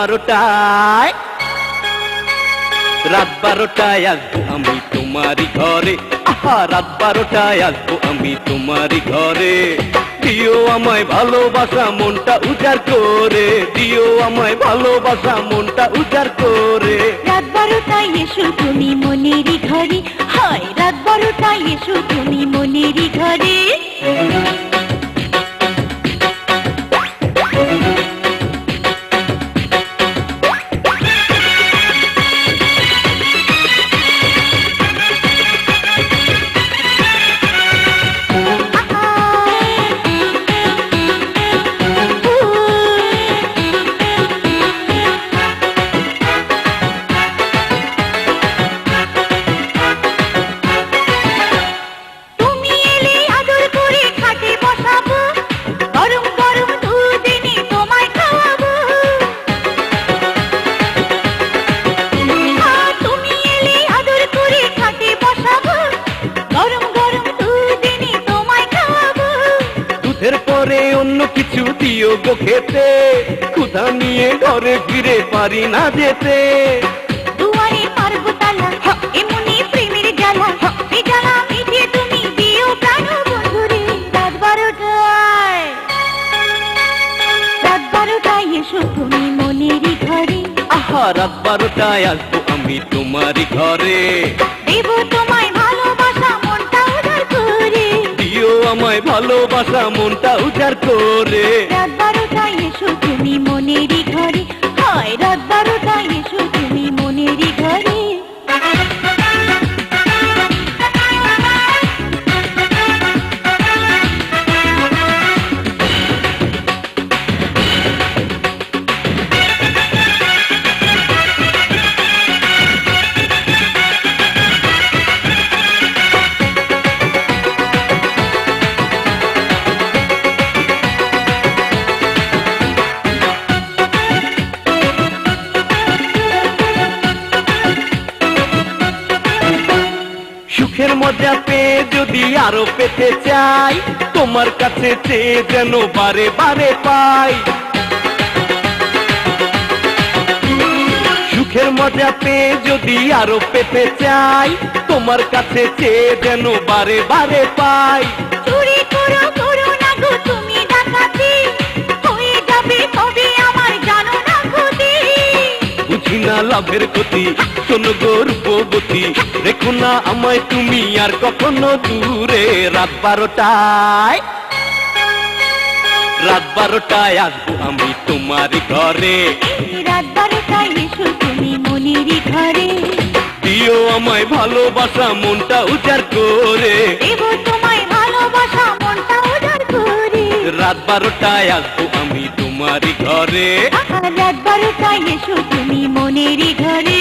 12টায় রাত 12টায় আসবো আমি তোমারই ঘরে আহা রাত 12টায় আসবো আমি তোমারই ঘরে দিও আমায় ভালোবাসা মনটা উজাড় করে দিও আমায় ভালোবাসা মনটা উজাড় করে রাত 12টায় এসো তুমি মনেরই ঘরে হায় রাত 12টায় এসো তুমি মনেরই ঘরে এরপরে অন্য কিছু দিও গো খেতে ক্ষুধা নিয়ে ঘরে ফিরে পারি না যেতে দুয়ারে পারবো তালা এমনি প্রেমের জ্বালা এ জ্বালা মিটিয়ে তুমি দিও প্রাণ বন্ধুরে রাত 12টায় এসো তুমি মনেরই ঘরে আহা রাত 12টায় আসবো আমি তোমারই ঘরে দেব তোমায় ভালোবাসা মনটা উজাড় করে দিও আমায় ভালোবাসা মনটা উজাড় করে রাত 12টায় এসো তুমি মনেরই ঘরে হায় রাত 12টায় এসো তুমি মনেরই ঘরে সুখের মজা পেয়ে যদি আরো পেতে চাই তোমার কাছে চেয়ে যেন বারে বারে পাই সুখের মজা পেয়ে যদি আরো পেতে চাই তোমার কাছে চেয়ে যেন বারে বারে পাই চুরি করো করো না গো তুমি ডাকাতি হয়ে যাবে তবে আমার জানো না ক্ষতি বুঝি না লাভের ক্ষতি শোনো গো রূপবতী রেখো না আমায় তুমি আর কখনো দূরে রাত 12টায় আসবো আমি তোমারই ঘরে রাত 12টায় এসো তুমি মনেরই ঘরে দিও আমায় ভালোবাসা মনটা উজাড় করে দেব তোমায় ভালোবাসা মনটা উজাড় করে রাত 12টায় আসবো আমি তোমারই ঘরে রাত 12টায় এসো তুমি মনেরই ঘরে